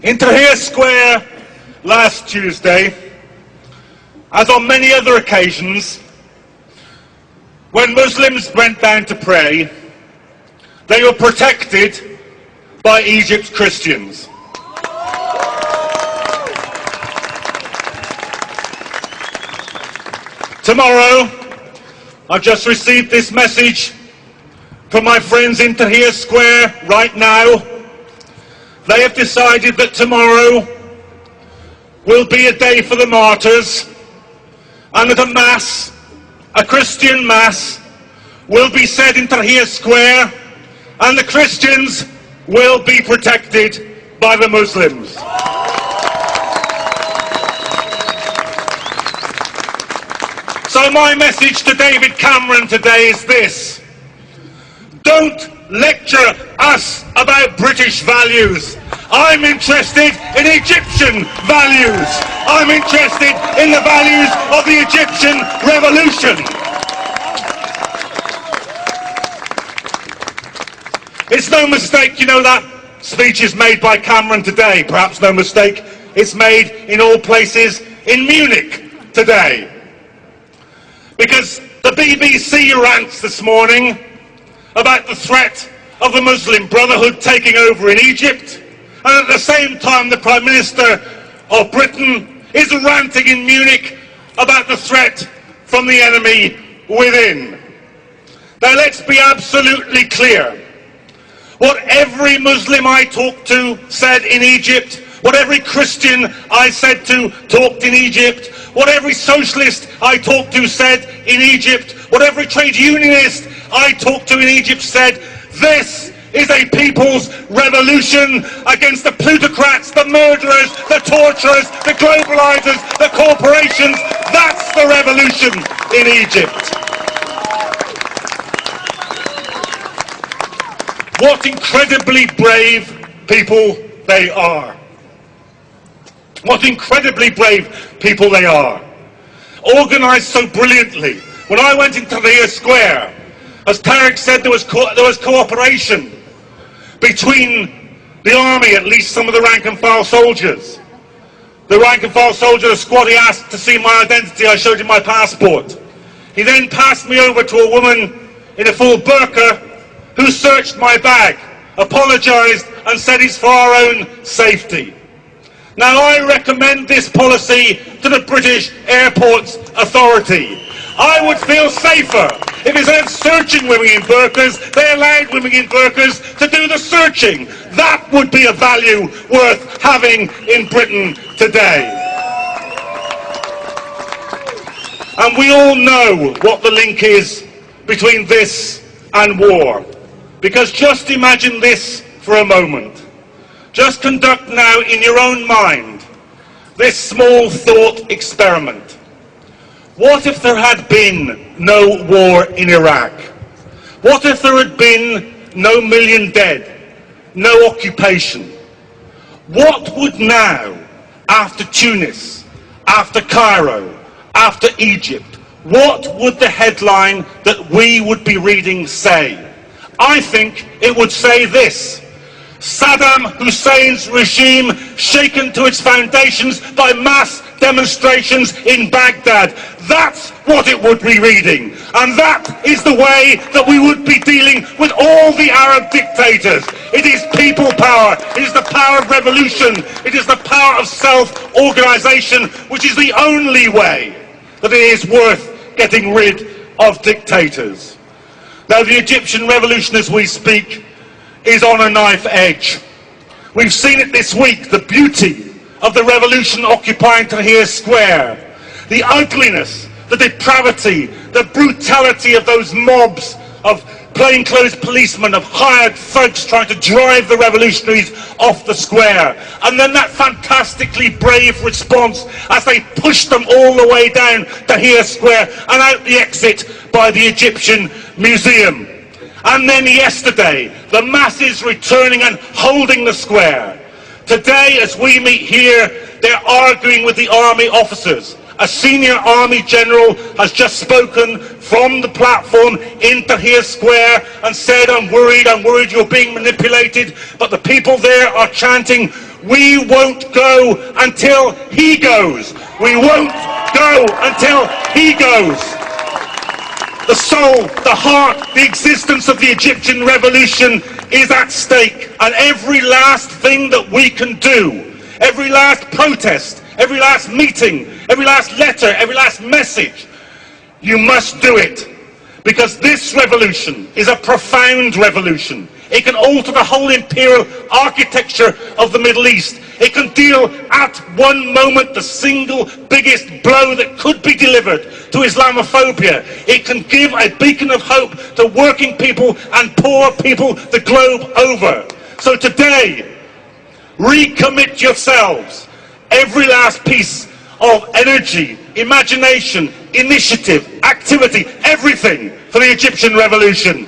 In Tahrir Square last Tuesday, as on many other occasions, when Muslims went down to pray, they were protected by Egypt's Christians. Tomorrow, I've just received this message from my friends in Tahrir Square right now. They have decided that tomorrow will be a day for the martyrs, and that a mass, a Christian mass, will be said in Tahrir Square, and the Christians will be protected by the Muslims. So my message to David Cameron today is this: don't lecture us about British values. I'm interested in Egyptian values. I'm interested in the values of the Egyptian revolution. It's no mistake, you know, that speech is made by Cameron today. Perhaps no mistake, it's made in all places in Munich today. Because the BBC rants this morning about the threat of the Muslim Brotherhood taking over in Egypt, and at the same time the Prime Minister of Britain is ranting in Munich about the threat from the enemy within. Now let's be absolutely clear. What every Muslim I talked to said in Egypt, what every Christian I said to talked in Egypt, what every socialist I talked to said in Egypt, what every trade unionist I talked to in Egypt said, this is a people's revolution against the plutocrats, the murderers, the torturers, the globalizers, the corporations. That's the revolution in Egypt. What incredibly brave people they are. What incredibly brave people they are. Organised so brilliantly. When I went into Tahrir Square, as Tarek said, there was cooperation between the army, at least some of the rank and file soldiers. The rank and file soldier, the squad, he asked to see my identity. I showed him my passport. He then passed me over to a woman in a full burqa who searched my bag, apologised and said it's for our own safety. Now I recommend this policy to the British Airports Authority. I would feel safer if instead of searching women in burqas, they allowed women in burqas to do the searching. That would be a value worth having in Britain today. And we all know what the link is between this and war. Because just imagine this for a moment. Just conduct now in your own mind this small thought experiment. What if there had been no war in Iraq? What if there had been no million dead, no occupation? What would now, after Tunis, after Cairo, after Egypt, what would the headline that we would be reading say? I think it would say this: Saddam Hussein's regime shaken to its foundations by mass demonstrations in Baghdad. That's what it would be reading. And that is the way that we would be dealing with all the Arab dictators. It is people power. It is the power of revolution. It is the power of self-organisation, which is the only way that it is worth getting rid of dictators. Now, the Egyptian revolution, as we speak, is on a knife edge. We've seen it this week, the beauty of the revolution occupying Tahrir Square, the ugliness, the depravity, the brutality of those mobs of plainclothes policemen, of hired thugs trying to drive the revolutionaries off the square. And then that fantastically brave response as they pushed them all the way down Tahrir Square and out the exit by the Egyptian Museum. And then yesterday, the masses returning and holding the square. Today, as we meet here, they're arguing with the army officers. A senior army general has just spoken from the platform in Tahrir Square and said, I'm worried, you're being manipulated. But the people there are chanting, We won't go until he goes. We won't go until he goes. The soul, the heart, the existence of the Egyptian revolution is at stake. And every last thing that we can do, every last protest, every last meeting, every last letter, every last message, you must do it. Because this revolution is a profound revolution. It can alter the whole imperial architecture of the Middle East. It can deal at one moment the single biggest blow that could be delivered to Islamophobia. It can give a beacon of hope to working people and poor people the globe over. So today, recommit yourselves. Every last piece of energy, imagination, initiative, activity, everything for the Egyptian revolution.